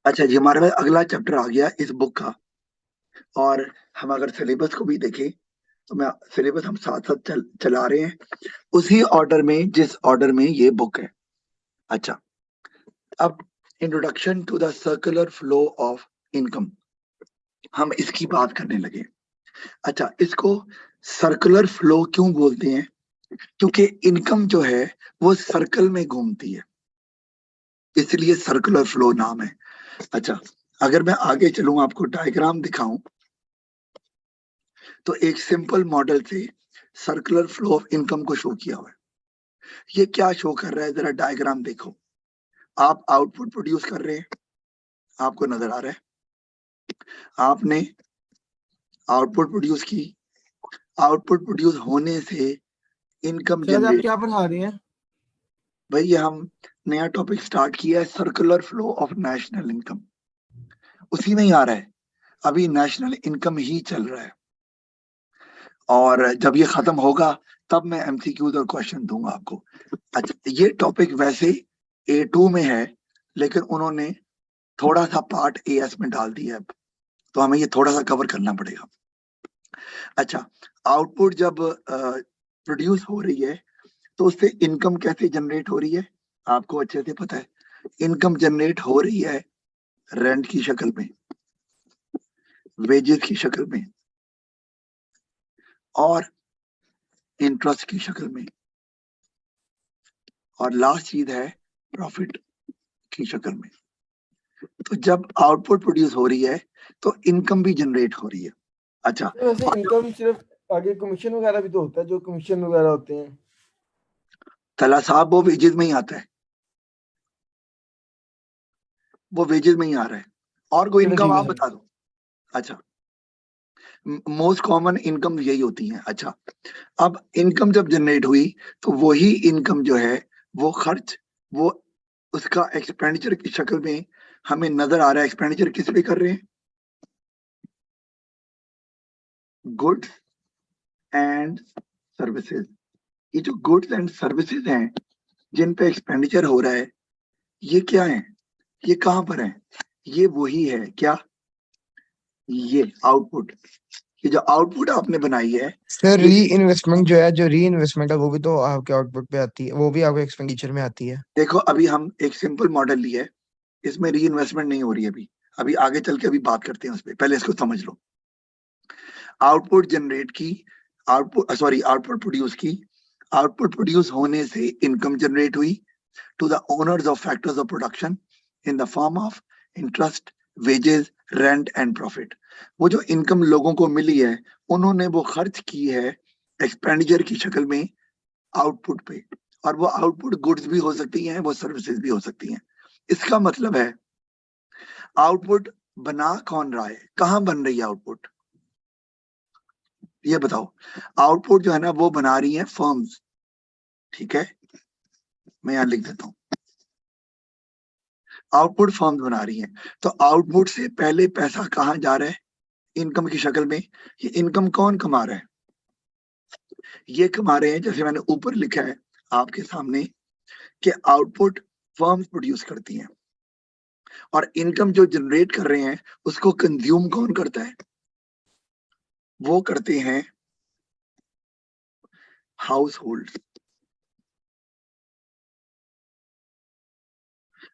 अच्छा जी, हमारे पास अगला चैप्टर आ गया इस बुक का। और हम अगर सिलेबस को भी देखें तो मैं सिलेबस हम साथ साथ चला रहे हैं उसी ऑर्डर में जिस ऑर्डर में ये बुक है। अच्छा, अब introduction to the circular flow of income, हम इसकी बात करने लगे। अच्छा, इसको सर्कुलर फ्लो क्यों बोलते हैं? क्योंकि इनकम जो है वो सर्कल में घूमती है, इसलिए सर्कुलर फ्लो नाम है। अच्छा, अगर मैं आगे चलूं आपको डायग्राम दिखाऊं तो एक सिंपल मॉडल से सर्कुलर फ्लो ऑफ इनकम को शो किया हुआ है। ये क्या शो कर रहा है, जरा डायग्राम देखो। आप आउटपुट प्रोड्यूस कर रहे हैं, आपको नजर आ रहा है। आपने आउटपुट प्रोड्यूस की, आउटपुट प्रोड्यूस होने से इनकम सर आप जनरेट। क्या पढ़ा रहे हैं? भाई ये हम नया टॉपिक स्टार्ट किया है, circular flow of national income. उसी में ही आ रहा है, अभी नेशनल इनकम ही चल रहा है। और जब ये खत्म होगा तब मैं एमसीक्यूज और क्वेश्चन दूंगा आपको। अच्छा, ये टॉपिक वैसे A2 में है, लेकिन उन्होंने थोड़ा सा पार्ट AS में डाल दिया है, तो हमें ये थोड़ा सा कवर करना पड़ेगा। अच्छा, आउटपुट जब प्रोड्यूस हो रही है तो उससे इनकम कैसे जनरेट हो रही है? आपको अच्छे से पता है। इनकम जनरेट हो रही है रेंट की शक्ल में, वेजेस की शक्ल में, और इंटरेस्ट की शक्ल में, और लास्ट चीज है प्रॉफिट की शक्ल में। तो जब आउटपुट प्रोड्यूस हो रही है तो इनकम भी जनरेट हो रही है। अच्छा, सर वैसे और इनकम सिर्फ आगे कमीशन वगैरह भी तो होता है, जो कमीशन वगैरह होते हैं। तला साहब वो वेजेस में ही आता है, वो वेजेस में ही आ रहा है। और कोई चलो इनकम ठीक है आप सर। बता दो। अच्छा, मोस्ट कॉमन इनकम यही होती है। अच्छा, अब इनकम जब जनरेट हुई तो वही इनकम जो है वो खर्च, वो उसका एक्सपेंडिचर की शक्ल में हमें नजर आ रहा है। एक्सपेंडिचर किस पे कर रहे हैं? Goods and services. ये जो गुड्स एंड सर्विसेज हैं जिन पे एक्सपेंडिचर हो रहा है, ये क्या है? ये कहां पर है? ये वही है क्या? ये आउटपुट, ये जो आउटपुट आपने बनाई है, सर ये री इन्वेस्टमेंट जो है, जो री इन्वेस्टमेंट है वो भी तो आपके आउटपुट पे आती है, वो भी आपके एक्सपेंडिचर में आती है। देखो, अभी हम एक सिंपल मॉडल लिया है, इसमें री इन्वेस्टमेंट नहीं हो रही है अभी। अभी आगे चल के अभी बात करते हैं उस पर, पहले इसको समझ लो। आउटपुट जनरेट की, आउटपुट सॉरी आउटपुट प्रोड्यूस की, आउटपुट प्रोड्यूस होने से इनकम जनरेट हुई to the owners of factors of production in the form of interest, wages, rent and profit. वो जो इनकम लोगों को मिली है, उन्होंने वो खर्च की है एक्सपेंडिचर की शक्ल में आउटपुट पे। और वो आउटपुट गुड्स भी हो सकती हैं, वो सर्विसेज भी हो सकती हैं। इसका मतलब है आउटपुट बना कौन रहा है, कहां बन रही है आउटपुट? ये बताओ। आउटपुट जो है ना वो बना रही है फर्म्स, ठीक है? मैं यहां लिख देता हूँ, आउटपुट फर्म्स बना रही हैं। तो आउटपुट से पहले पैसा कहाँ जा रहा है? इनकम की शक्ल में। ये इनकम कौन कमा रहा है? ये कमा रहे हैं, जैसे मैंने ऊपर लिखा है आपके सामने, कि आउटपुट फर्म्स प्रोड्यूस करती हैं, और इनकम जो जनरेट कर रहे हैं उसको कंज्यूम कौन करता है? वो करते हैं हाउस होल्ड।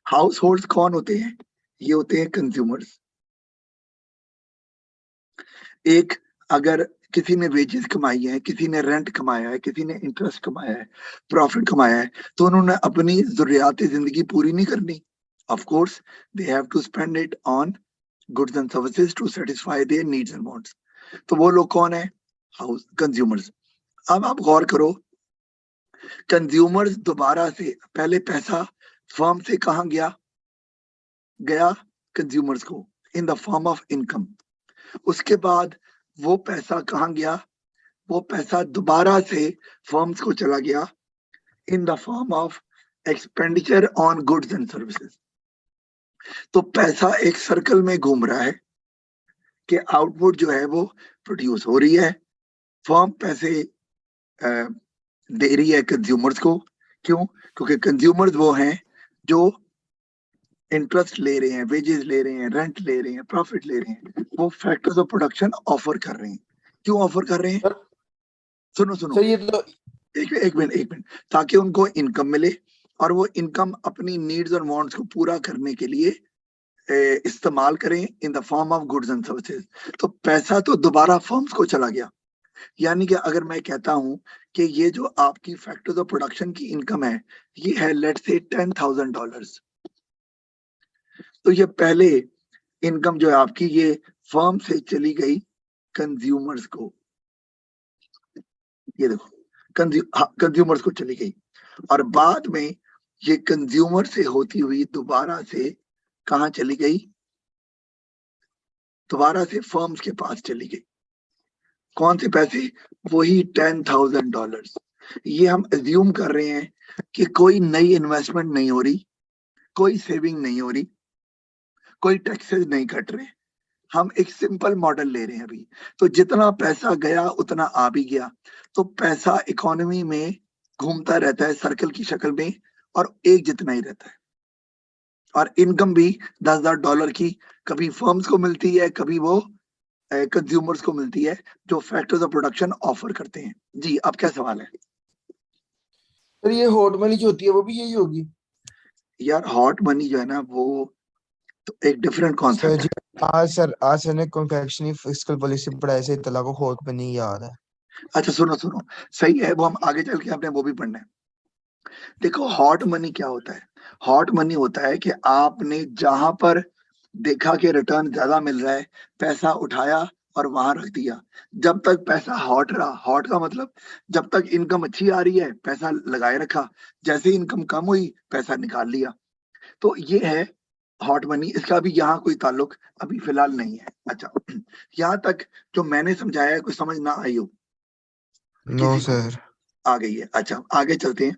हाउस होल्ड कौन होते हैं? ये होते हैं कंज्यूमर्स। एक, अगर किसी ने वेजेस कमाई है, किसी ने रेंट कमाया है, किसी ने इंटरेस्ट कमाया है, प्रॉफिट कमाया है, तो उन्होंने अपनी जरूरियात जिंदगी पूरी नहीं करनी। Of course they have to spend it on goods and services to satisfy their needs and wants. तो वो लोग कौन है? House consumers. अब आप गौर करो, कंज्यूमर्स दोबारा से, पहले पैसा फर्म से कहाँ गया? गया कंज्यूमर्स को इन द फॉर्म ऑफ इनकम। उसके बाद वो पैसा कहाँ गया? वो पैसा दोबारा से फर्म्स को चला गया इन the form of expenditure on goods and services. तो पैसा एक सर्कल में घूम रहा है कि आउटपुट जो है वो प्रोड्यूस हो रही है, फर्म पैसे दे रही है कंज्यूमर्स को। क्यों? क्योंकि कंज्यूमर्स वो हैं जो इंटरेस्ट ले रहे हैं, वेजेस ले रहे हैं, रेंट ले रहे हैं, प्रॉफिट ले रहे हैं, वो फैक्टर्स ऑफ प्रोडक्शन ऑफर कर रहे हैं। क्यों ऑफर कर रहे हैं? सर सुनो सुनो, सर ये तो एक मिनट, ताकि उनको इनकम मिले और वो इनकम अपनी नीड्स और वांट्स को पूरा करने के लिए इस्तेमाल करें इन the form of goods and services. तो पैसा तो दोबारा फर्म्स को चला गया। यानी कि अगर मैं कहता हूं कि ये जो आपकी फैक्टर्स ऑफ प्रोडक्शन की इनकम है, ये है लेट्स से $10,000, तो ये पहले इनकम जो है आपकी, ये फर्म से चली गई कंज्यूमर्स को। ये देखो, कंज्यूमर्स को चली गई, और बाद में ये कंज्यूमर से होती हुई दोबारा से कहां चली गई? दोबारा से फर्म्स के पास चली गई। कौन से पैसे? वही $10,000। ये हम अज्यूम कर रहे हैं कि कोई नई इन्वेस्टमेंट नहीं हो रही, कोई सेविंग नहीं हो रही, कोई टैक्सेस नहीं कट रहे। हम एक सिंपल मॉडल ले रहे हैं अभी। तो जितना पैसा गया उतना आ भी गया, तो पैसा इकोनॉमी में घूमता रहता है सर्कल की शक्ल में, और एक जितना ही रहता है। और इनकम भी $10,000 की कभी फर्म्स को मिलती है, कभी वो कंज्यूमर्स को मिलती है, जो फैक्टर्स ऑफ प्रोडक्शन ऑफर करते हैं। जी, अब क्या सवाल है? सर ये हॉट मनी जो होती है वो भी यही होगी? यार हॉट मनी जो है ना, वो तो एक डिफरेंट सर कॉन्सेप्ट जी, है। आज सर ने कॉन्फेक्शनरी फिस्कल पॉलिसी पढ़ाई से इतना को होत बनी याद है। अच्छा सुनो सुनो, सही है, वो हम आगे चल के अपने वो भी पढ़ना है। देखो हॉट मनी क्या होता है? हॉट मनी होता है कि आपने जहां पर देखा कि रिटर्न ज्यादा मिल रहा है, पैसा उठाया और वहां रख दिया। जब तक पैसा हॉट रहा, हॉट का मतलब जब तक इनकम अच्छी आ रही है पैसा लगाए रखा, जैसे ही इनकम कम हुई पैसा निकाल लिया। तो ये है हॉट मनी। इसका अभी यहाँ कोई ताल्लुक अभी फिलहाल नहीं है। अच्छा, यहाँ तक जो मैंने समझाया है कोई समझ ना आई हो नो किसी को? सर। आ गई है। अच्छा आगे चलते हैं।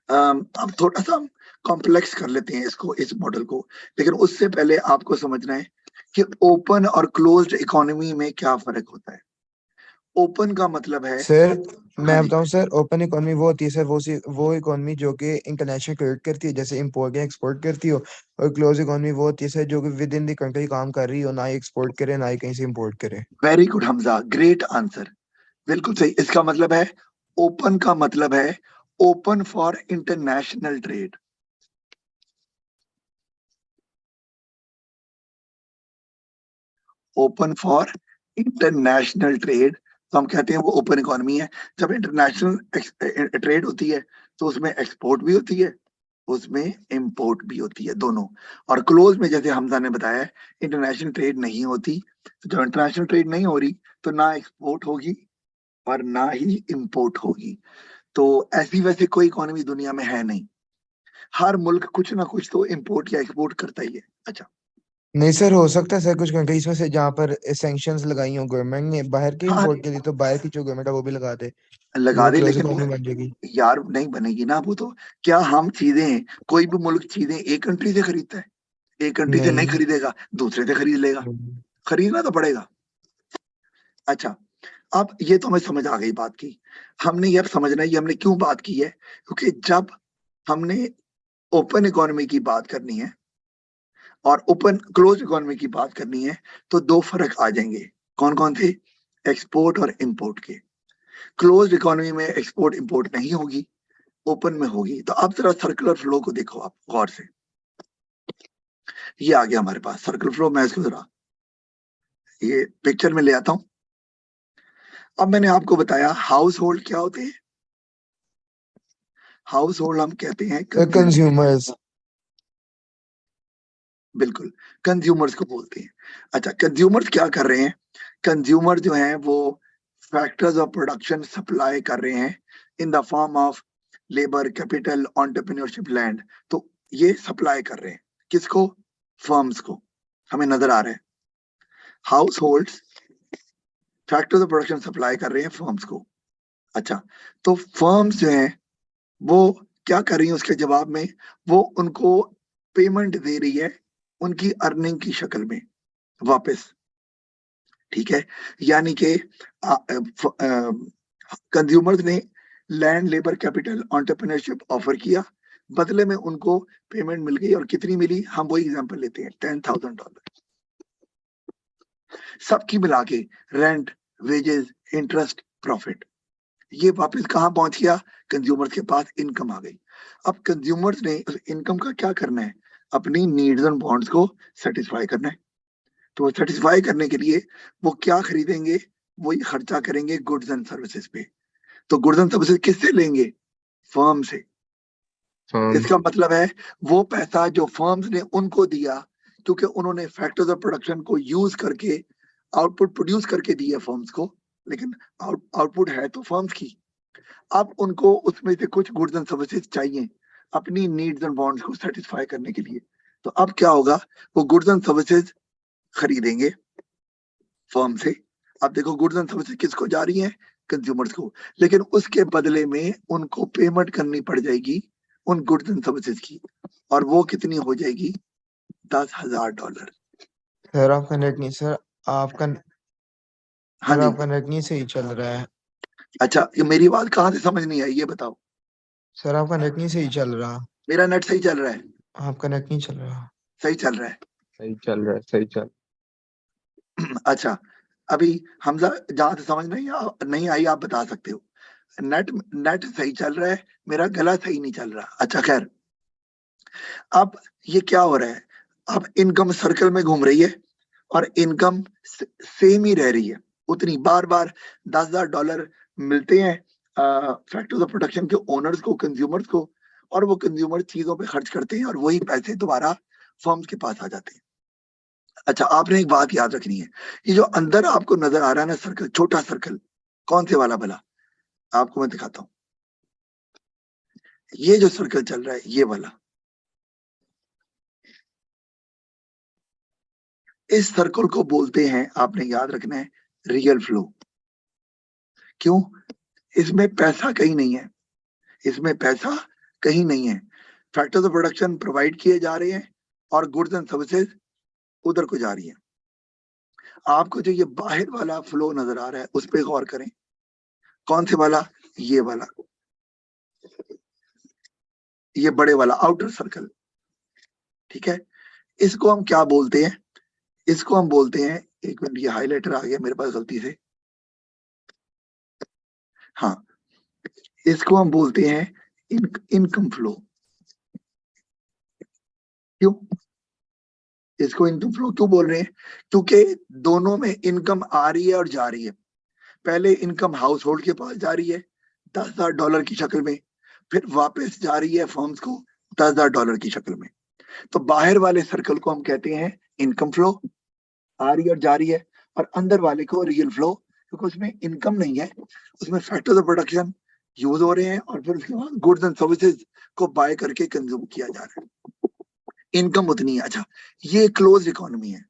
अब थोड़ा सा हम कॉम्प्लेक्स कर लेते हैं इसको, इस मॉडल को, लेकिन उससे पहले आपको समझना है कि ओपन और क्लोज्ड इकोनॉमी में क्या फर्क होता है। ओपन का मतलब है, सर हाँ मैं जी, बताऊं सर, ओपन इकोनॉमी वो होती है सर, वो इकोनॉमी जो कि इंटरनेशनल ट्रेड करती है, जैसे इंपोर्ट या एक्सपोर्ट करती हो। और क्लोज इकोनॉमी वो होती है सर जो कि विद इन द कंट्री काम कर रही हो, ना ही एक्सपोर्ट करे ना ही कहीं से इंपोर्ट करे। Very good Hamza, great answer, बिल्कुल सही। इसका मतलब है, ओपन का मतलब है open for international trade. Open for international trade, तो हम कहते हैं वो ओपन इकोनॉमी है। जब इंटरनेशनल ट्रेड होती है तो उसमें एक्सपोर्ट भी होती है, उसमें इंपोर्ट भी होती है, दोनों। और क्लोज में जैसे हमजा ने बताया, इंटरनेशनल ट्रेड नहीं होती। तो जब इंटरनेशनल ट्रेड नहीं हो रही तो ना एक्सपोर्ट होगी और ना ही इंपोर्ट होगी। तो ऐसी वैसे कोई इकोनॉमी दुनिया में है नहीं। हर मुल्क कुछ ना कुछ तो इंपोर्ट या एक्सपोर्ट करता ही है। अच्छा, नहीं सर, हो सकता है सर कुछ कंट्रीज में से जहाँ पर सैंक्शंस लगाई हो गवर्नमेंट ने बाहर के हाँ इंपोर्ट के लिए, तो बाहर की जो गवर्नमेंट है वो भी लगा दे, लगा वो दे, क्लोज लेकिन वो इकोनॉमी बन जाएगी। यार नहीं बनेगी ना वो तो। क्या हम चीजें, कोई भी मुल्क चीजें एक कंट्री से खरीदता है? एक कंट्री से नहीं नहीं। खरीदेगा, दूसरे से खरीद लेगा। नहीं। खरीदना तो पड़ेगा। अच्छा, अब ये तो हमें समझ आ गई बात की। हमने ये अब समझना है ये हमने क्यों बात की है, क्योंकि जब हमने ओपन इकोनॉमी की बात करनी है और ओपन क्लोज इकोनॉमी की बात करनी है, तो दो फर्क आ जाएंगे। कौन कौन थे? एक्सपोर्ट और इंपोर्ट के। क्लोज इकोनॉमी में एक्सपोर्ट इंपोर्ट नहीं होगी, ओपन में होगी। तो अब जरा सर्कुलर फ्लो को देखो आप गौर से। ये आ गया हमारे पास सर्कुलर फ्लो। मैं इसको जरा ये पिक्चर में ले आता हूं। अब मैंने आपको बताया हाउस होल्ड क्या होते हैं। हाउस होल्ड हम कहते हैं कंज्यूमर। कंज्यूमर्स। बिल्कुल, कंज्यूमर्स को बोलते हैं। अच्छा, कंज्यूमर्स क्या कर रहे हैं? कंज्यूमर जो हैं वो फैक्टर्स ऑफ प्रोडक्शन सप्लाई कर रहे हैं इन the form of labour, capital, entrepreneurship, land. तो ये सप्लाई कर रहे हैं किसको? फर्म्स को। हमें नजर आ रहा है, house holds factors of production supply कर रहे हैं फर्म्स को। अच्छा, तो फर्म्स जो हैं वो क्या कर रही है उसके जवाब में? वो उनको पेमेंट दे रही है उनकी अर्निंग की शक्ल में वापस। ठीक है, यानी कि कंज्यूमर्स ने land, labour, capital, entrepreneurship offer किया, बदले में उनको पेमेंट मिल गई, और कितनी मिली, हम वही एग्जांपल लेते हैं, $10,000। सबकी मिला के रेंट, वेजेस, इंटरेस्ट, प्रॉफिट, ये वापस कहाँ पहुंच गया, कंज्यूमर्स के पास इनकम आ गई। अब कंज्यूमर्स ने उस इनकम का क्या करना है, अपनी नीड्स एंड वांट्स को सेटिस्फाई करना है। तो सेटिस्फाई करने के लिए वो क्या खरीदेंगे, वही खर्चा करेंगे गुड्स एंड सर्विसेज पे। तो गुड्स एंड सर्विसेज किससे लेंगे, फर्म से। इसका मतलब है वो पैसा जो फर्म्स ने उनको दिया, क्योंकि उन्होंने फैक्टर्स ऑफ प्रोडक्शन को यूज करके आउटपुट प्रोड्यूस करके दिया फर्म्स को, लेकिन आउटपुट है तो फर्म्स की। अब उनको उसमें से कुछ गुड्स एंड सर्विसेज चाहिए अपनी नीड्स एंड वांट्स को सेटिस्फाई करने के लिए। तो अब क्या होगा, वो गुड्स एंड सर्विसेज खरीदेंगे फर्म से। अब देखो गुड्स एंड सर्विसेज किसको जा रही है, कंज्यूमर्स को, लेकिन उसके बदले में उनको पेमेंट करनी पड़ जाएगी उन गुड्स एंड सर्विसेज की, और वो कितनी हो जाएगी, $10,000। सर आपका नेट नहीं सर, आपका हाँ सर जी। आपका नेट नहीं सही चल रहा है। अच्छा, ये मेरी बात कहाँ से समझ नहीं आई, ये बताओ। सर आपका नेट नहीं सही चल रहा। मेरा नेट सही चल रहा है, आपका नेट नहीं चल रहा। सही चल रहा है। सही चल रहा है, सही चल। अच्छा, अभी हमजा जहां से समझ नहीं आई आप बता सकते हो। नेट नेट सही चल रहा है, मेरा गला सही नहीं चल रहा। अच्छा खैर, अब ये क्या हो रहा है, अब इनकम सर्कल में घूम रही है और इनकम सेम ही रह रही है उतनी। बार बार $10,000 मिलते हैं फैक्टर्स ऑफ प्रोडक्शन के ओनर्स को, कंज्यूमर्स को, और वो कंज्यूमर चीजों पे खर्च करते हैं और वही पैसे दोबारा फर्म्स के पास आ जाते हैं। अच्छा, आपने एक बात याद रखनी है, ये जो अंदर आपको नजर आ रहा है ना सर्कल, छोटा सर्कल, कौन से वाला भला, आपको मैं दिखाता हूं। ये जो सर्कल चल रहा है, ये वाला, इस सर्कल को बोलते हैं, आपने याद रखना है, रियल फ्लो। क्यों, इसमें पैसा कहीं नहीं है, इसमें पैसा कहीं नहीं है। फैक्टर्स ऑफ प्रोडक्शन प्रोवाइड किए जा रहे हैं और गुड्स एंड सर्विसेज उधर को जा रही है। आपको जो ये बाहर वाला फ्लो नजर आ रहा है उस पर गौर करें, कौन से वाला, ये वाला, ये बड़े वाला आउटर सर्कल, ठीक है। इसको हम क्या बोलते हैं, इसको हम बोलते हैं, एक मिनट, ये हाईलाइटर आ गया मेरे पास गलती से, हाँ, इसको हम बोलते हैं इनकम फ्लो। क्यों इसको इनकम फ्लो क्यों बोल रहे हैं, क्योंकि दोनों में इनकम आ रही है और जा रही है। पहले इनकम हाउस होल्ड के पास जा रही है $10,000 की शक्ल में, फिर वापस जा रही है फर्म्स को $10,000 की शक्ल में। तो बाहर वाले सर्कल को हम कहते हैं इनकम फ्लो, आ रही है और जा रही है, और अंदर वाले को रियल फ्लो, क्योंकि उसमें इनकम नहीं है, उसमें फैक्टर्स ऑफ प्रोडक्शन यूज हो रहे हैं और फिर उसके बाद गुड्स एंड सर्विसेज को बाय करके कंज्यूम किया जा रहा है, इनकम उतनी है। अच्छा, ये क्लोज इकोनॉमी है,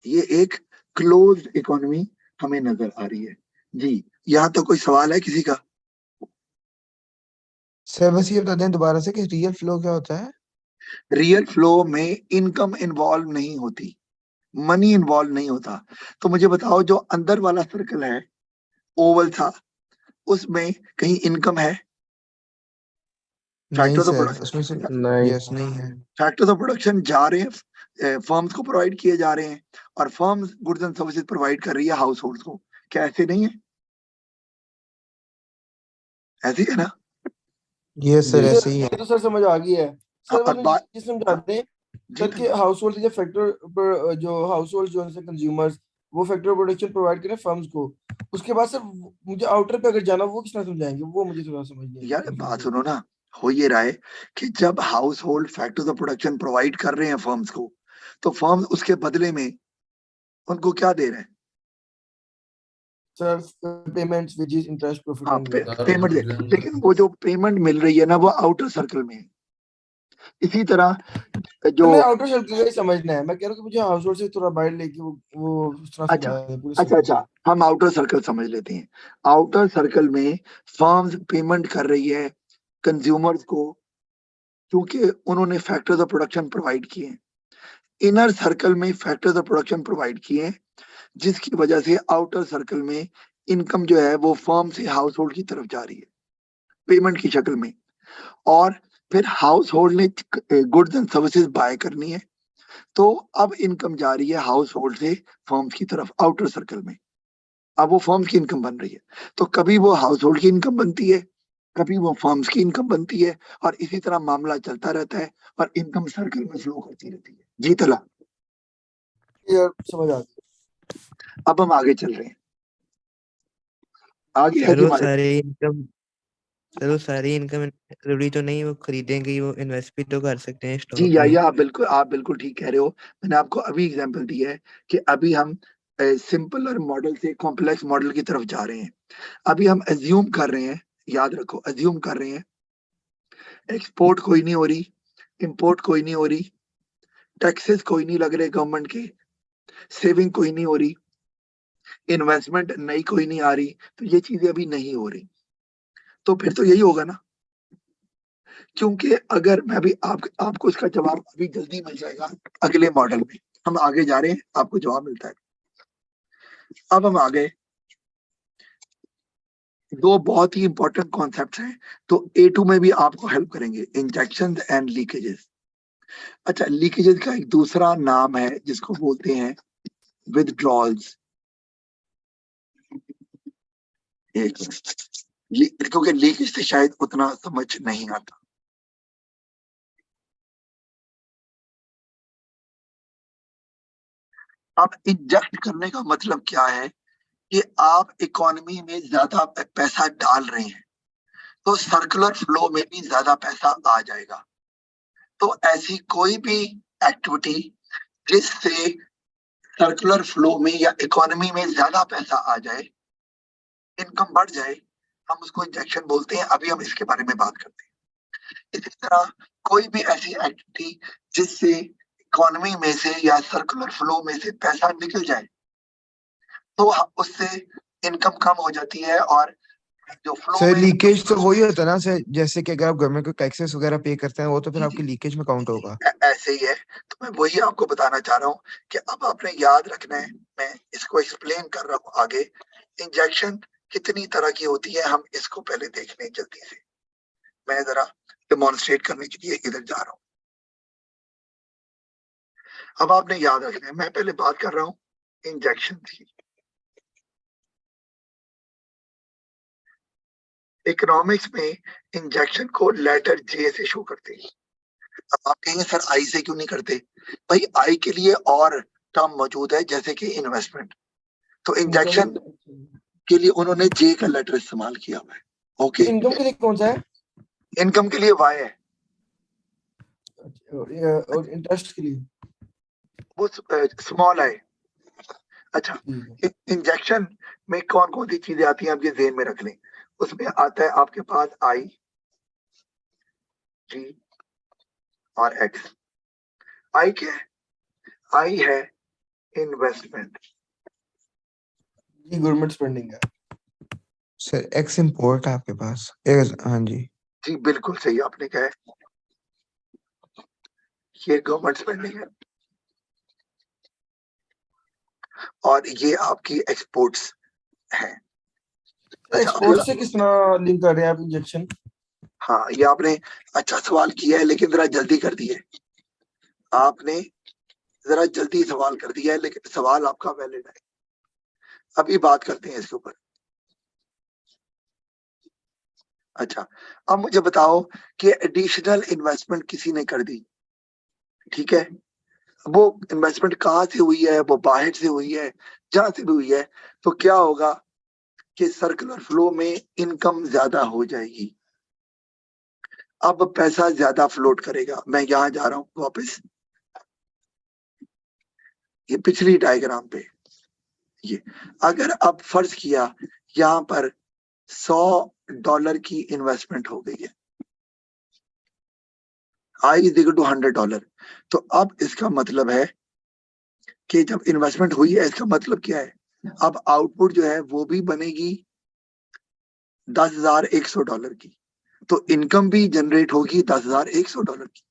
ये एक क्लोज इकोनॉमी हमें नजर आ रही है जी। यहाँ तो कोई सवाल है किसी का? सर बस ये बता दें दोबारा से कि रियल फ्लो क्या होता है। रियल फ्लो में इनकम इन्वॉल्व नहीं होती, मनी इन्वॉल्व नहीं होता। तो मुझे बताओ, जो अंदर वाला सर्कल है ओवल था, उसमें कहीं इनकम है? नहीं फैक्टर्स ऑफ सर उसमें से प्रोडक्शन, नहीं। यस नहीं है। फैक्टर्स ऑफ प्रोडक्शन जा रहे हैं, फर्म्स को प्रोवाइड किए जा रहे हैं, और firms goods and services provide कर रही है हाउस होल्ड को। क्या ऐसे नहीं है? ऐसे ही है ना? यस सर जी। ऐसे ही है। ये तो सर समझ आ गई है सर। और बस बात ये समझाते हैं जी सर कि हाउस होल्ड के फैक्टर पर जो हाउस होल्ड जो है कंज्यूमर्स, वो फैक्टर प्रोडक्शन प्रोवाइड करें फर्म्स को। उसके बाद सर मुझे आउटर पे अगर जाना, वो किस तरह समझाएंगे, वो मुझे थोड़ा समझ नहीं यार confuse बात है। सुनो ना, हो ये रहा है कि जब house hold factors of production provide कर रहे हैं फर्म्स को, तो फर्म्स उसके बदले में उनको क्या दे रहे हैं? Sir payments, wages, interest, profit हाँ, एंड पेमेंट दे, लेकिन वो जो पेमेंट मिल रही है ना, वो आउटर सर्कल में है। इसी तरह जो, मैं आउटर सर्कल का ही समझना है। मैं कह रहा हूँ कि मुझे हाउस होल्ड से थोड़ा बाहर लेके वो उस तरह अच्छा समझाया है पूरे अच्छा सर्कल अच्छा, को। हम आउटर सर्कल समझ लेते हैं। आउटर सर्कल में फर्म्स पेमेंट कर रही है कंज्यूमर्स को, क्योंकि उन्होंने फैक्टर्स ऑफ प्रोडक्शन प्रोवाइड किए हैं। इनर सर्कल में फैक्टर्स ऑफ प्रोडक्शन प्रोवाइड किए हैं, जिसकी वजह से आउटर सर्कल में इनकम जो है वो फर्म से हाउस होल्ड की तरफ जा रही है पेमेंट की शक्ल में। और फिर हाउस होल्ड ने गुड्स एंड सर्विसेज बाय करनी है, तो अब इनकम जा रही है हाउस होल्ड से फर्म्स की तरफ आउटर सर्कल में। अब वो फर्म्स की इनकम बन रही है, तो कभी वो हाउस होल्ड की इनकम बनती है, कभी वो फर्म्स की इनकम बनती है, और इसी तरह मामला चलता रहता है और इनकम सर्कल में फ्लो करती रहती है। जी तला, यार समझ आ गई। अब हम आगे चल रहे हैं, आगे है सर जी वो हमारे। सारे इनकम सर वो सारी इनकम जरूरी तो नहीं वो खरीदेंगे, वो इन्वेस्ट भी तो कर सकते हैं जी स्टॉक में। या आप बिल्कुल ठीक कह रहे हो। मैंने आपको अभी एग्जांपल दी है कि अभी हम सिंपलर मॉडल से कॉम्प्लेक्स मॉडल की तरफ जा रहे हैं। अभी हम एज्यूम कर रहे हैं, याद रखो एज्यूम कर रहे हैं, एक्सपोर्ट कोई नहीं हो रही, इंपोर्ट कोई नहीं हो रही, टैक्सेस कोई नहीं लग रहे गवर्नमेंट के, सेविंग कोई नहीं हो रही, इन्वेस्टमेंट नई कोई नहीं आ रही, तो ये चीजें अभी नहीं हो रही। तो फिर तो यही होगा ना, क्योंकि अगर मैं भी आपको इसका जवाब अभी जल्दी मिल जाएगा अगले मॉडल में। हम आगे जा रहे हैं, आपको जवाब मिलता है। अब हम आगे दो बहुत ही इंपॉर्टेंट कॉन्सेप्ट्स हैं, तो A2 में भी आपको हेल्प करेंगे, इंजेक्शन एंड लीकेजेस। अच्छा, लीकेजेस का एक दूसरा नाम है जिसको बोलते हैं विथड्रॉल्स। क्योंकि लीकेज से शायद उतना समझ नहीं आता। अब इंजेक्ट करने का मतलब क्या है कि आप इकोनॉमी में ज्यादा पैसा डाल रहे हैं, तो सर्कुलर फ्लो में भी ज्यादा पैसा आ जाएगा। तो ऐसी कोई भी एक्टिविटी जिससे सर्कुलर फ्लो में या इकोनॉमी में ज्यादा पैसा आ जाए, इनकम बढ़ जाए, हम उसको इंजेक्शन बोलते हैं। अभी हम इसके बारे में बात करते हैं। इसी तरह कोई भी ऐसी एक्टिविटी जिससे इकोनॉमी में से या सर्कुलर फ्लो में से पैसा निकल जाए, तो उससे इनकम कम हो जाती है और जो फ्लो सर में लीकेज तो वही होता है ना सर, जैसे कि अगर आप गवर्नमेंट को टैक्सेस वगैरह पे करते हैं वो तो फिर आपकी लीकेज में काउंट होगा। ऐसे ही है। तो मैं वही आपको बताना चाह रहा हूँ कि अब आपने याद रखना है, मैं इसको एक्सप्लेन कर रहा हूँ आगे। इंजेक्शन कितनी तरह की होती है, हम इसको पहले देख लें जल्दी से। मैं जरा डेमोन्स्ट्रेट करने के लिए इधर जा रहा हूँ। अब आपने याद रखना है, मैं पहले बात कर रहा हूँ इंजेक्शन की। इकोनॉमिक्स में इंजेक्शन को लेटर J से शो करते हैं। अब आप कहेंगे सर आई से क्यों नहीं करते? भाई आई के लिए और टर्म मौजूद है, जैसे कि इन्वेस्टमेंट। तो इंजेक्शन के लिए उन्होंने J का लेटर इस्तेमाल किया हुआ है। ओके, इनकम के लिए कौन सा है? इनकम के लिए Y है, और इंटरेस्ट के लिए वो स्मॉल है। अच्छा, ठीक है। इंजेक्शन में कौन कौन सी चीजें आती हैं आप ये ध्यान में रख लें। उसमें आता है आपके पास I, G और X। I क्या है? I है इन्वेस्टमेंट। ये गवर्नमेंट स्पेंडिंग है। सर एक्स इम्पोर्ट है आपके पास हाँ जी। जी बिल्कुल सही आपने कहा है, ये गवर्नमेंट स्पेंडिंग है और ये आपकी एक्सपोर्ट्स है। अच्छा, एक्सपोर्ट से किस तरह लिंक कर रहे हैं आप इंजेक्शन? हाँ, ये आपने अच्छा सवाल किया है, लेकिन जरा जल्दी कर दिया है आपने, जरा जल्दी सवाल कर दिया है, लेकिन सवाल आपका वैलिड है। अभी बात करते हैं इसके ऊपर। अच्छा, अब मुझे बताओ कि एडिशनल इन्वेस्टमेंट किसी ने कर दी, ठीक है, वो इन्वेस्टमेंट कहाँ से हुई है, वो बाहर से हुई है, जहां से भी हुई है, तो क्या होगा कि सर्कुलर फ्लो में इनकम ज्यादा हो जाएगी। अब पैसा ज्यादा फ्लोट करेगा। मैं यहां जा रहा हूं वापस, ये पिछली डायग्राम पे। ये अगर अब फर्ज किया यहाँ पर $100 की इन्वेस्टमेंट हो गई है, I इज इक्वल टू $100, तो अब इसका मतलब है कि जब इन्वेस्टमेंट हुई है, इसका मतलब क्या है, अब आउटपुट जो है वो भी बनेगी $10,100 की, तो इनकम भी जनरेट होगी $10,100 की।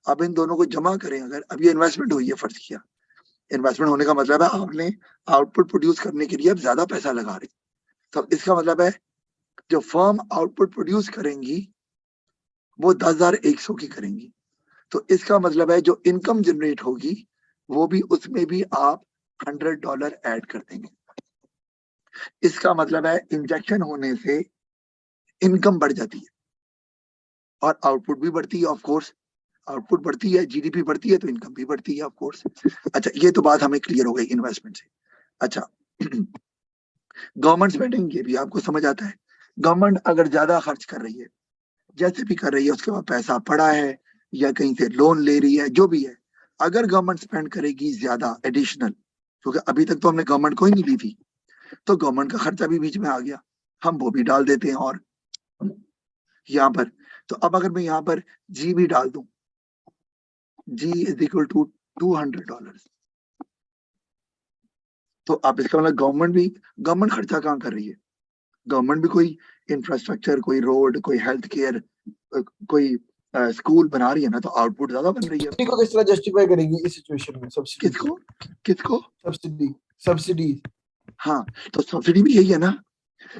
अब इन दोनों को जमा करें, अगर अब ये इन्वेस्टमेंट हुई है, फर्ज किया इन्वेस्टमेंट होने का मतलब है आपने आउटपुट प्रोड्यूस करने के लिए अब ज्यादा पैसा लगा रहे, तो इसका मतलब है जो फर्म आउटपुट प्रोड्यूस करेंगी वो 10,100 की करेंगी। तो इसका मतलब है जो इनकम जनरेट होगी वो भी, उसमें भी आप $100 ऐड कर देंगे। इसका मतलब है इंजेक्शन होने से इनकम बढ़ जाती है और आउटपुट भी बढ़ती है। ऑफ कोर्स आउटपुट बढ़ती है, जीडीपी बढ़ती है, तो इनकम भी बढ़ती है ऑफ कोर्स। अच्छा, ये तो बात हमें क्लियर हो गई इन्वेस्टमेंट से। अच्छा, गवर्नमेंट स्पेंडिंग, ये भी आपको समझ आता है। गवर्नमेंट अगर ज्यादा खर्च कर रही है, जैसे भी कर रही है, उसके बाद पैसा पड़ा है या कहीं से लोन ले रही है, जो भी है, अगर गवर्नमेंट स्पेंड करेगी ज्यादा एडिशनल, क्योंकि अभी तक तो हमने गवर्नमेंट को ही नहीं ली थी, तो गवर्नमेंट का खर्चा भी बीच में आ गया, हम वो भी डाल देते हैं। और यहाँ पर, तो अब अगर मैं यहाँ पर जी भी डाल दूं, जी इज इक्वल टू $200, तो आप इसका मतलब गवर्नमेंट खर्चा कहाँ कर रही है? गवर्नमेंट भी कोई इंफ्रास्ट्रक्चर, कोई रोड, कोई हेल्थ केयर, कोई स्कूल बना रही है ना, तो आउटपुट ज्यादा बन रही है। सब्सिडी को किस तरह जस्टिफाई करेंगे इस सिचुएशन में? सब्सिडी किसको किसको? सब्सिडी हाँ, तो सब्सिडी भी यही है ना,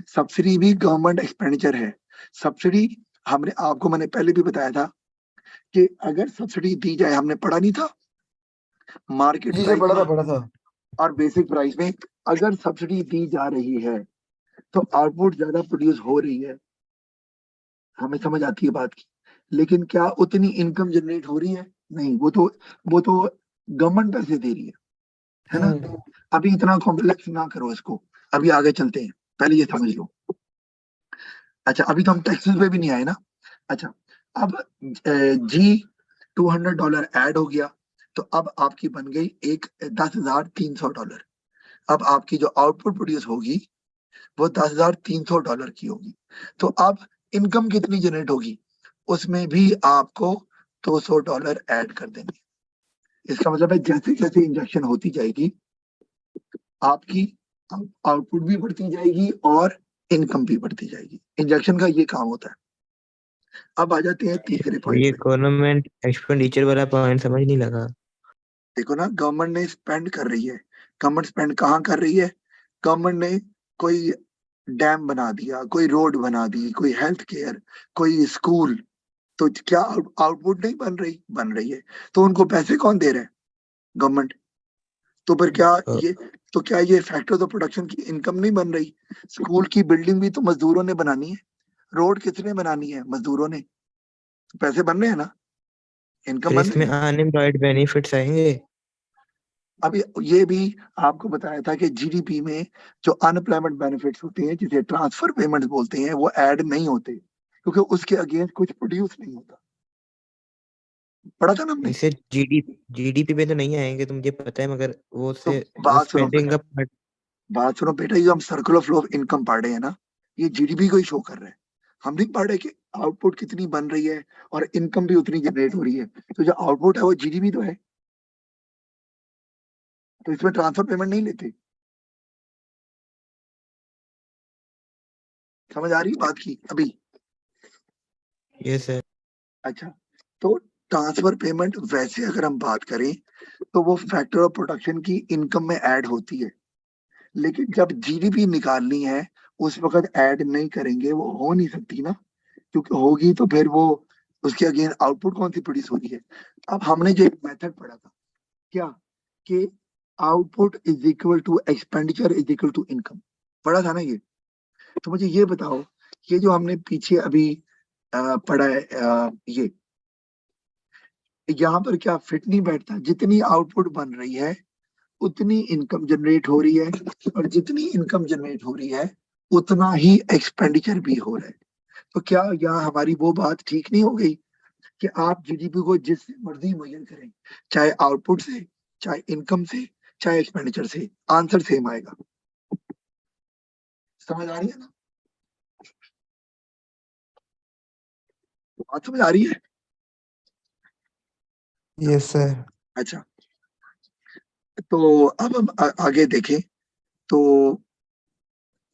सब्सिडी भी गवर्नमेंट एक्सपेंडिचर है। सब्सिडी मैंने पहले भी बताया था कि अगर सब्सिडी दी जाए, हमने पढ़ा नहीं था मार्केट जी से प्राइस पढ़ा था और बेसिक प्राइस में, अगर सब्सिडी दी जा रही है तो आउटपुट ज्यादा प्रोड्यूस हो रही है, हमें समझ आती है बात की। लेकिन क्या उतनी इनकम जनरेट हो रही है? नहीं, वो तो गवर्नमेंट पैसे दे रही है ना। अभी इतना कॉम्प्लेक्स ना करो इसको, अभी आगे चलते हैं, पहले ये समझ लो। अच्छा, अभी तो हम टैक्सेस पे भी नहीं आए ना। अच्छा, अब जी $200 ऐड हो गया, तो अब आपकी बन गई एक $10,300। अब आपकी जो आउटपुट प्रोड्यूस होगी वो $10,300 की होगी। तो अब इनकम कितनी जनरेट होगी, उसमें भी आपको $200 ऐड कर देंगे। इसका मतलब है जैसे जैसे इंजेक्शन होती जाएगी, आपकी आउटपुट भी बढ़ती जाएगी और इनकम भी बढ़ती जाएगी। इंजेक्शन का ये काम होता है। अब आ जाते हैं तीसरे पॉइंट ये पे। गवर्नमेंट एक्सपेंडिचर वाला पॉइंट समझ नहीं लगा। देखो ना, गवर्नमेंट ने स्पेंड कर रही है। गवर्नमेंट स्पेंड कहाँ कर रही है? गवर्नमेंट ने कोई डैम बना दिया, कोई रोड बना दी, कोई हेल्थ केयर, कोई स्कूल, तो क्या आउटपुट नहीं बन रही है, तो उनको पैसे कौन दे रहा है? गवर्नमेंट। तो फिर क्या ये फैक्टर ऑफ प्रोडक्शन की इनकम नहीं बन रही? स्कूल की बिल्डिंग भी तो मजदूरों ने बनानी है, रोड किसने बनानी है? मजदूरों ने। तो पैसे बन रहे हैं ना, इनकम फिर बन रही इसमें है। अनएम्प्लॉयड बेनिफिट्स आएंगे। अभी ये भी आपको बताया था कि जीडीपी में जो अनएम्प्लॉयमेंट बेनिफिट्स होते हैं, जिसे ट्रांसफर पेमेंट बोलते हैं, वो ऐड नहीं होते, क्योंकि उसके अगेंस्ट कुछ प्रोड्यूस नहीं होता। पढ़ा था ना हमने। इसे जीडीपी पे तो नहीं आएंगे, तो मुझे पता है, मगर वो तो से बात सुनो स्पेंडिंग का part बात सुनो बेटा, ये हम सर्कल ऑफ इनकम पढ़ रहे हैं ना, ये जीडीपी को ही शो कर रहे हैं। हम नहीं पढ़ रहे कि आउटपुट कितनी बन रही है और इनकम भी उतनी जनरेट हो रही है। तो जो आउटपुट है वो जीडीपी तो है, तो इसमें ट्रांसफर पेमेंट नहीं लेते। समझ आ रही है बात की अभी? ये सर। अच्छा, तो ट्रांसफर पेमेंट वैसे अगर हम बात करें तो वो फैक्टर ऑफ प्रोडक्शन की इनकम में ऐड होती है, लेकिन जब जीडीपी निकालनी है उस वक्त ऐड नहीं करेंगे, वो हो नहीं सकती ना, क्योंकि होगी तो फिर वो उसके अगेन आउटपुट कौन सी प्रोड्यूस हो रही है। अब हमने जो एक मेथड पढ़ा था, क्या, कि output is equal to expenditure is equal to income, पढ़ा था ना ये। तो मुझे ये बताओ, ये जो हमने पीछे अभी पढ़ा है, ये यहाँ पर क्या फिट नहीं बैठता? जितनी आउटपुट बन रही है उतनी इनकम जनरेट हो रही है, और जितनी इनकम जनरेट हो रही है उतना ही एक्सपेंडिचर भी हो रहा है। तो क्या यहाँ हमारी वो बात ठीक नहीं हो गई कि आप जीडीपी को जिससे मर्जी मेजर करें, चाहे आउटपुट से, चाहे इनकम से, चाहे एक्सपेंडिचर से, आंसर सेम आएगा। समझ आ रही है ना बात? समझ आ रही है? Yes sir. अच्छा, तो अब हम आगे देखें। तो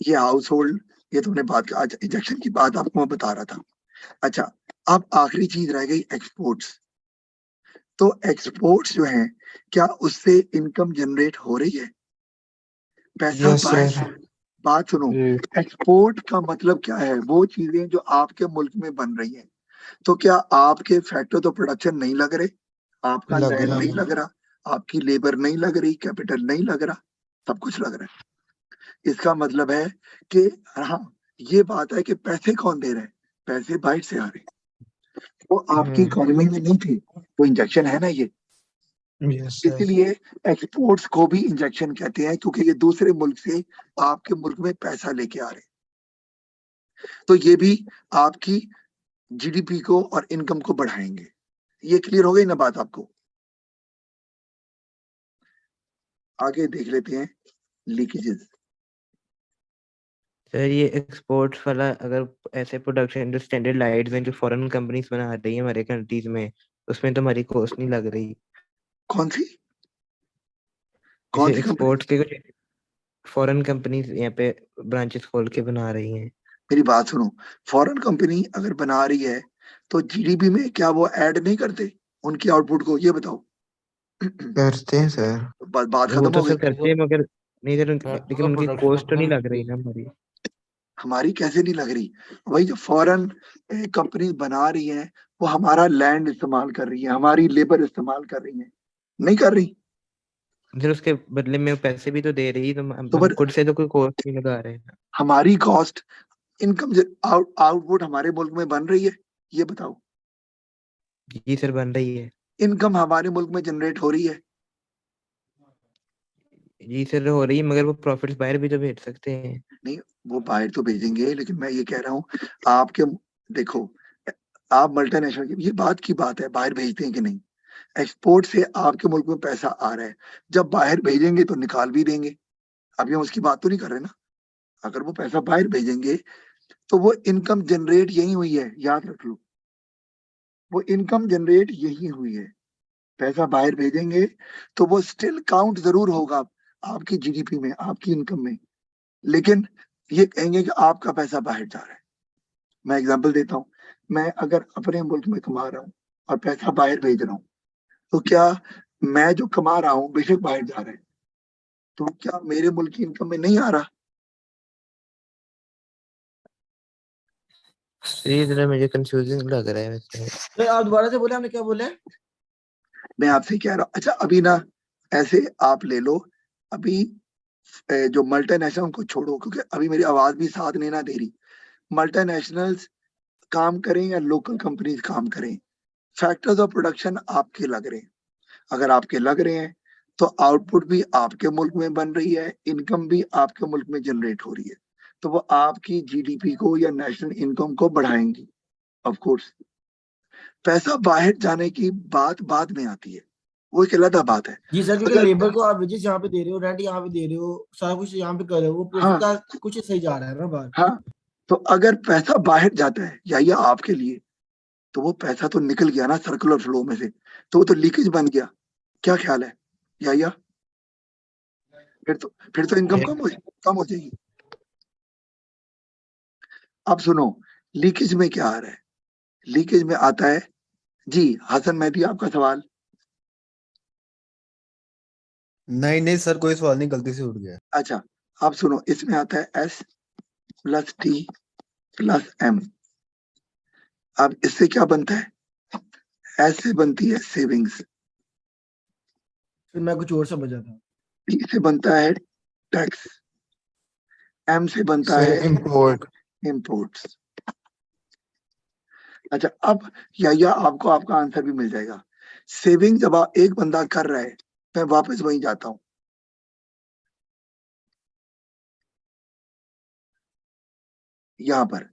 ये हाउस होल्ड, ये तुमने बात, आज इंजेक्शन की बात आपको मैं बता रहा था। अच्छा, अब आखिरी चीज रह गई एक्सपोर्ट्स। तो एक्सपोर्ट्स जो है, क्या उससे इनकम जनरेट हो रही है? पैसा यस सर। बात सुनो, जी एक्सपोर्ट का मतलब क्या है? वो चीजें जो आपके मुल्क में बन रही हैं, तो क्या आपके फैक्टर तो प्रोडक्शन नहीं लग रहे, आपका लग लैंड रहा नहीं है। लग रहा, आपकी लेबर नहीं लग रही, कैपिटल नहीं लग रहा, सब कुछ लग रहा है। इसका मतलब है कि हाँ, ये बात है कि पैसे कौन दे रहे हैं, पैसे बाहर से आ रहे हैं, वो आपकी इकोनॉमी में नहीं थे, वो इंजेक्शन है ना ये। Yes sir. इसीलिए एक्सपोर्ट्स को भी इंजेक्शन कहते हैं, क्योंकि ये दूसरे मुल्क से आपके मुल्क में पैसा लेके आ रहे हैं। तो ये भी आपकी जीडीपी को और इनकम को बढ़ाएंगे। ये क्लियर हो गई ना बात आपको? आगे देख लेते हैं लीकेजेस। सर ये एक्सपोर्ट्स वाला अगर ऐसे प्रोडक्शन जो स्टैंडर्ड लाइट्स हैं जो फॉरेन कंपनीज बना रही है हमारे कंट्रीज में, उसमें तो हमारी कॉस्ट नहीं लग रही। कौन सी जैसे कंपनी? एक्सपोर्ट्स के कुछ फॉरेन कंपनीज यहाँ पे ब्रांचेस खोल के बना रही हैं। मेरी बात सुनो, फॉरेन कंपनी अगर बना रही है तो जीडीपी में क्या वो ऐड नहीं करते उनकी आउटपुट को? ये बताओ। करते हैं सर। बात वो खत्म तो हो सर गई। करते हैं मगर नहीं सर हाँ, लेकिन वो उनकी प्रोडक्शन कॉस्ट तो अपना नहीं भी लग रही देते ना हैं। हमारी। हमारी कैसे नहीं लग रही? वही जो फॉरेन कंपनी बना रही है वो हमारा लैंड इस्तेमाल कर रही है, हमारी लेबर इस्तेमाल कर रही है, नहीं कर रही? सर उसके बदले में वो पैसे भी तो दे रही, तो तो हम पर खुद से तो कोई कॉस्ट नहीं लगा रहे हैं। हमारी कॉस्ट, इनकम आउटपुट हमारे मुल्क में बन रही है, ये बताओ। जी सर बन रही है। इनकम हमारे मुल्क में जनरेट हो रही है। जी सर हो रही है, मगर वो प्रॉफिट्स बाहर भी तो भेज सकते हैं। नहीं, वो बाहर तो भेजेंगे, लेकिन मैं ये कह रहा हूँ आपके, देखो, आप मल्टीनेशनल की ये बात की बात है, बाहर भेजते हैं कि नहीं? एक्सपोर्ट से आपके मुल्क में पैसा आ रहा है, जब बाहर भेजेंगे तो निकाल भी देंगे। अभी हम उसकी बात तो नहीं कर रहे ना। अगर वो पैसा बाहर भेजेंगे तो वो इनकम जनरेट यही हुई है, याद रख लो, वो इनकम जनरेट यही हुई है। पैसा बाहर भेजेंगे तो वो स्टिल काउंट जरूर होगा आपकी जीडीपी में, आपकी इनकम में, लेकिन ये कहेंगे कि आपका पैसा बाहर जा रहा है। मैं एग्जांपल देता हूँ, मैं अगर अपने मुल्क में कमा रहा हूँ और पैसा बाहर भेज रहा हूँ, तो क्या मैं जो कमा रहा हूँ बेशक बाहर जा रहा है, तो क्या मेरे मुल्क की इनकम में नहीं आ रहा? ये जरा मुझे कंफ्यूजिंग लग रहा है वैसे। तो आप दोबारा से बोले, आपने क्या बोला है? मैं आपसे कह रहा हूँ, अच्छा अभी ना ऐसे आप ले लो, अभी जो मल्टीनेशनल उनको छोड़ो, क्योंकि अभी मेरी आवाज भी साथ नहीं ना दे रही। मल्टीनेशनल्स काम करें या लोकल कंपनीज काम करें, फैक्टर्स ऑफ प्रोडक्शन आपके लग रहे हैं। अगर आपके लग रहे हैं तो आउटपुट भी आपके मुल्क में बन रही है, इनकम भी आपके मुल्क में जनरेट हो रही है, तो वो आपकी जीडीपी को या नेशनल इनकम को बढ़ाएंगी। ऑफ कोर्स पैसा बाहर जाने की बात बाद में आती है, वो एक अलग बात है। जी सर, क्योंकि अगर लेबर को आप वेजेस यहाँ पे दे रहे हो, रेंट यहाँ पे दे रहे हो, सारा कुछ यहाँ पे कर रहे हो, वो हाँ प्रॉफिट का कुछ सही जा रहा है ना बाहर। हाँ, तो अगर पैसा बाहर जाता है या ये आपके लिए, तो वो पैसा तो निकल गया ना सर्कुलर फ्लो में से, तो वो तो लीकेज बन गया। क्या ख्याल है या फिर तो इनकम कम हो जाएगी। अब सुनो, लीकेज में क्या आ रहा है? लीकेज में आता है, जी हसन मेहदी आपका सवाल। नहीं नहीं सर, कोई सवाल नहीं, गलती से उठ गया। अच्छा, अब सुनो, इसमें आता है S plus T plus M. अब इससे क्या बनता है? एस से बनती है सेविंग्स, फिर मैं कुछ और समझा था। टी से बनता है टैक्स, एम से बनता सर है इम्पोर्ट। इम्पोर्ट्स। अच्छा, अब या आपको आपका आंसर भी मिल जाएगा। सेविंग जब एक बंदा कर रहा है, मैं वापस वहीं जाता हूं, यहां पर।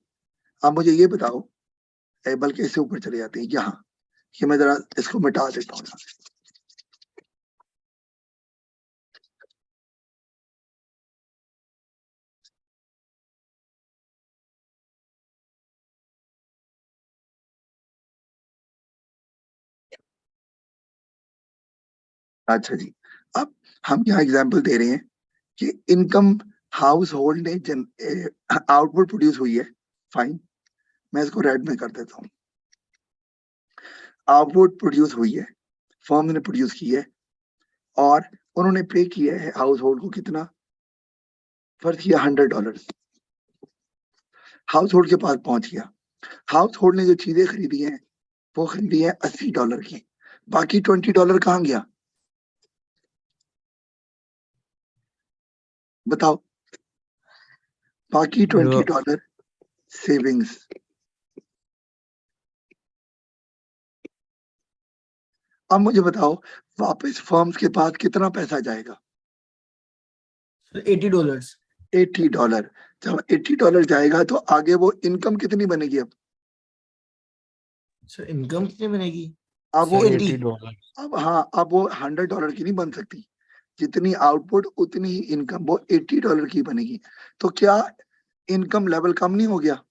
अब मुझे ये बताओ, बल्कि इससे ऊपर चले जाते हैं यहाँ, कि मैं जरा इसको मिटा देता हूँ यहाँ से। अच्छा जी, अब हम यहाँ एग्जाम्पल दे रहे हैं कि इनकम हाउस होल्ड ने आउटपुट प्रोड्यूस हुई है, फाइन, मैं इसको रेड में कर देता हूँ। आउटपुट प्रोड्यूस हुई है, फर्म ने प्रोड्यूस की है, और उन्होंने पे किया है हाउस होल्ड को कितना? फर्ज किया $100, हाउस होल्ड के पास पहुंच गया। हाउस होल्ड ने जो चीजें खरीदी हैं वो खरीदी है $80 की, बाकी $20 कहाँ गया बताओ? बाकी जो $20 सेविंग्स। अब मुझे बताओ वापस फर्म्स के पास कितना पैसा जाएगा? $80। $80। जब $80 जाएगा तो आगे वो इनकम कितनी बनेगी? सर इनकम कितनी बनेगी? अब वो 80। $80। अब हाँ, अब वो $100 की नहीं बन सकती, जितनी आउटपुट उतनी ही इनकम, वो $80 की बनेगी। तो क्या इनकम लेवल कम नहीं हो गया?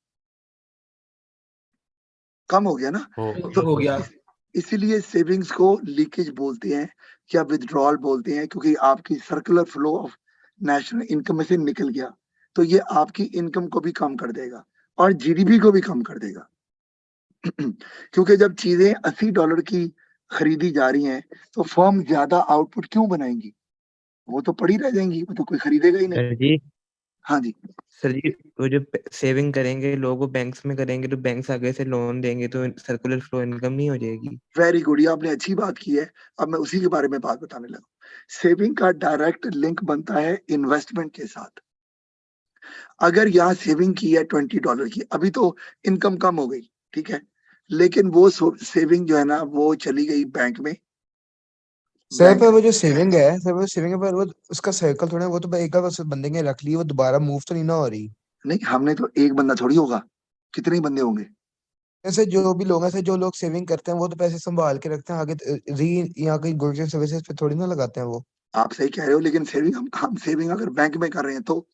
कम हो गया ना? तो हो गया। इसीलिए सेविंग्स को लीकेज बोलते हैं या विथड्रॉल बोलते हैं, क्योंकि आपकी circular flow of national income में से निकल गया, तो ये आपकी इनकम को भी कम कर देगा और जीडीपी को भी कम कर देगा। क्योंकि जब चीजें $80 की खरीदी जा रही हैं तो फर्म ज्यादा आउटपुट क्यों बनाएंगी? वो तो पड़ी रह जाएंगी, वो तो कोई खरीदेगा ही नहीं। सर जी हाँ जी, सर जी वो जो सेविंग करेंगे लोग वो बैंक्स में करेंगे तो बैंक्स आगे से लोन देंगे तो सर्कुलर फ्लो इनकम नहीं हो जाएगी। वेरी गुड, ये आपने अच्छी बात की है। अब मैं उसी के बारे में बात बताने लगा। सेविंग का डायरेक्ट लिंक बनता है इन्वेस्टमेंट के साथ। अगर यहाँ सेविंग की है $20 की, अभी तो इनकम कम हो गई, ठीक है, लेकिन वो सेविंग जो है ना वो चली गई बैंक में। सर बैंक पर वो जो सेविंग है सर, वो सेविंग है पर वो उसका सर्कल थोड़ा, वो तो एक बार उस बंदे ने रख ली, वो दोबारा मूव तो नहीं ना हो रही। नहीं, हमने तो एक बंदा थोड़ी होगा, कितने ही बंदे होंगे? जैसे जो भी लोग हैं सर, जो लोग सेविंग करते हैं वो तो पैसे संभाल के रखते हैं, आगे री यहाँ कहीं गुड्स एंड सर्विसेज पे थोड़ी ना लगाते हैं वो। आप सही कह रहे हो, लेकिन सेविंग हम सेविंग अगर बैंक में कर रहे हैं तो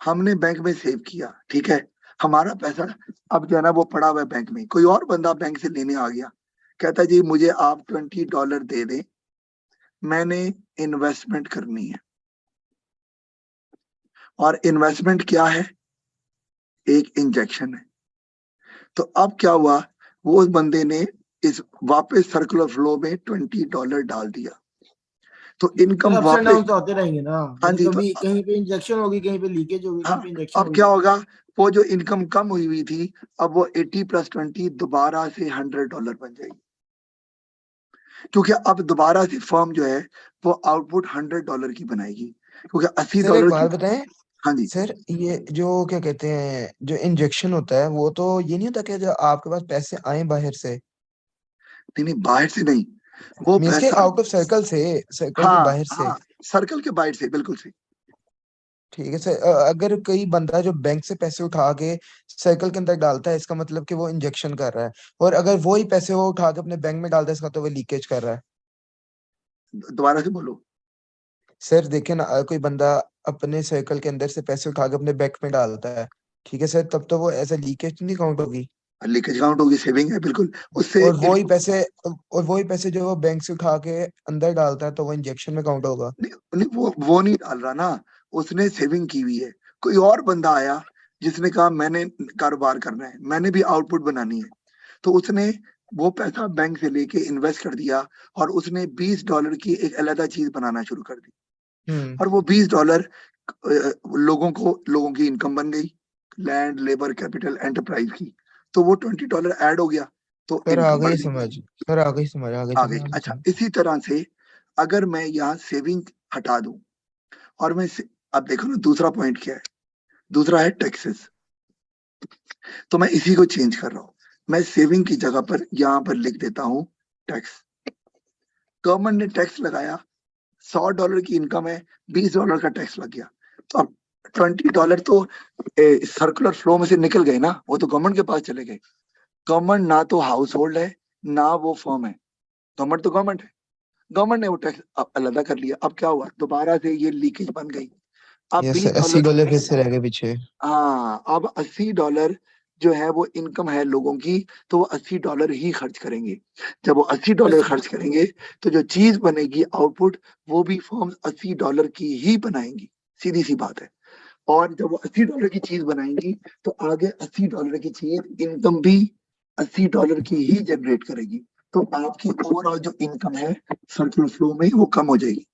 हमने बैंक में सेव किया, ठीक है, हमारा पैसा अब जो है ना वो पड़ा हुआ है बैंक में। कोई और बंदा बैंक से लेने आ गया, कहता है जी मुझे आप $20 दे दें, मैंने इन्वेस्टमेंट करनी है। और इन्वेस्टमेंट क्या है? एक इंजेक्शन है। तो अब क्या हुआ, वो उस बंदे ने इस वापस सर्कुलर फ्लो में $20 डाल दिया, तो इनकम अप्स एंड वापस। डाउन तो होते रहेंगे ना, हाँ कभी जी, तो कभी कहीं पे इंजेक्शन होगी, कहीं पे लीकेज होगी, कहीं हाँ, पे इंजेक्शन अब क्या होगी। होगा, वो जो इनकम कम हुई हुई थी, अब वो 80 + 20 दोबारा से $100 बन जाएगी, क्योंकि अब दोबारा से फर्म जो है वो आउटपुट $100 की बनाएगी, क्योंकि अस्सी सर एक डॉलर की। बात बताएं, हाँ जी, सर ये जो क्या कहते हैं, जो इंजेक्शन होता है वो तो ये नहीं होता कि जो आपके पास पैसे आए बाहर से, नहीं नहीं, बाहर से नहीं, वो मीन्स के पैसा। आउट ऑफ सर्कल से, सर्कल के हाँ बाहर से। हाँ, सर्कल के बाहर से, बिल्कुल सही। ठीक है सर, अगर कोई बंदा जो बैंक से पैसे उठा के सर्कल के अंदर डालता है, इसका मतलब कि वो इंजेक्शन कर रहा है, और अगर वही पैसे वो उठा के अपने बैंक में डालता है, इसका तो वो लीकेज कर रहा है। दोबारा से बोलो। सर देखिए ना, कोई बंदा अपने सर्कल के अंदर से पैसे उठा के अपने बैंक में डालता है, ठीक है सर, तब तो वो एज ए लीकेज नहीं काउंट होगी। लीकेज काउंट होगी, सेविंग है बिल्कुल, उससे और वही पैसे, और वही पैसे जो वो बैंक से उठा के अंदर डालता है तो वो इंजेक्शन में काउंट होगा। नहीं, नहीं, वो नहीं डाल रहा ना, उसने सेविंग की हुई है। कोई और बंदा आया जिसने कहा मैंने कारोबार करना है, मैंने भी आउटपुट बनानी है, तो उसने वो पैसा बैंक से लेके इन्वेस्ट कर दिया और उसने $20 की एक अलग चीज बनाना शुरू कर दी, हम्म। और वो $20 लोगों की इनकम बन गई, लैंड, लेबर, कैपिटल, एंटरप्राइज की, तो वो $20 ऐड हो गया, तो सर आ इनकम बढ़ गई गई। समझ, सर आ गई समझ, आ गई आ समझ, गई। आ गई अच्छा, समझ। इसी तरह से अगर मैं यहाँ सेविंग हटा दूं और अब देखो ना दूसरा पॉइंट क्या है, दूसरा है टैक्सेस। तो मैं इसी को चेंज कर रहा हूं, मैं सेविंग की जगह पर यहाँ पर लिख देता हूं टैक्स। गवर्नमेंट ने टैक्स लगाया, $100 की इनकम है, $20 का टैक्स लग गया, तो अब $20 तो सर्कुलर फ्लो में से निकल गए ना, वो तो गवर्नमेंट के पास चले गए। गवर्नमेंट ना तो हाउस होल्ड है ना वो फर्म है, गवर्नमेंट तो गवर्नमेंट है, गवर्नमेंट ने वो टैक्स अलग कर लिया। अब क्या हुआ, दोबारा से ये लीकेज बन गई। अब यस बीस सर, डॉलर $80 फिर से रह गए पीछे। हाँ, अब $80 जो है वो इनकम है लोगों की, तो वो $80 ही खर्च करेंगे। जब वो $80 खर्च करेंगे तो जो चीज बनेगी आउटपुट, वो भी फर्म $80 की ही बनाएंगी, सीधी सी बात है। और जब वो $80 की चीज बनाएंगी तो आगे $80 की चीज इनकम भी $80 की ही जनरेट करेगी, तो आपकी ओवरऑल जो इनकम है सर्कुलर फ्लो में वो कम हो जाएगी,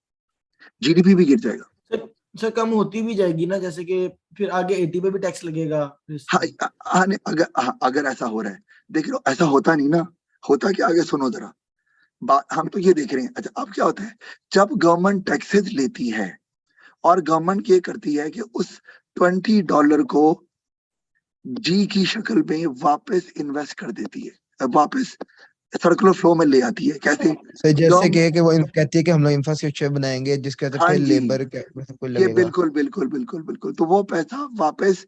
जीडीपी भी गिर जाएगा। सर कम होती भी जाएगी ना, जैसे कि फिर आगे 80 पे भी टैक्स लगेगा फिर हाँ इससे। अगर ऐसा हो रहा है, देख लो ऐसा होता नहीं ना, होता क्या, आगे सुनो जरा बात। हम तो ये देख रहे हैं। अच्छा अब क्या होता है, जब गवर्नमेंट टैक्सेस लेती है और गवर्नमेंट ये करती है कि उस $20 को जी की शक्ल में वापस इन्वेस्ट कर देती है, वापस सर्कुलर फ्लो में ले आती है। कैसे? सर जैसे गवर्नमेंट, कि वो कहती है कि हम लोग इंफ्रास्ट्रक्चर बनाएंगे जिसके अंदर हाँ पे जी, लेबर सब कुछ ये लगेगा। बिल्कुल बिल्कुल बिल्कुल बिल्कुल, तो वो पैसा वापस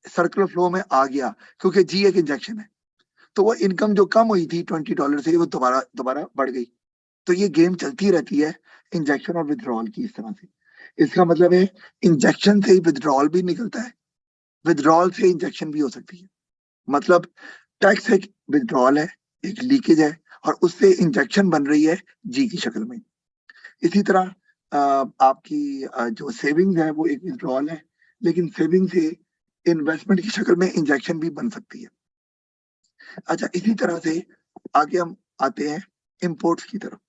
सर्कुलर फ्लो में आ गया, क्योंकि जी एक इंजेक्शन है। तो वो इनकम जो कम हुई थी $20 से, वो दोबारा दोबारा बढ़ गई। तो ये गेम चलती रहती है इंजेक्शन और विथड्रॉल की, इस तरह से। इसका मतलब है इंजेक्शन से ही विथड्रॉल भी निकलता है, विथड्रॉल से इंजेक्शन भी हो सकती है। मतलब टैक्स एक विथड्रॉल है, एक लीकेज है, और उससे इंजेक्शन बन रही है जी की शक्ल में। इसी तरह आपकी जो सेविंग्स है वो एक विथड्रॉल है, लेकिन सेविंग से इन्वेस्टमेंट की शक्ल में इंजेक्शन भी बन सकती है। अच्छा, इसी तरह से आगे हम आते हैं इंपोर्ट्स की तरफ।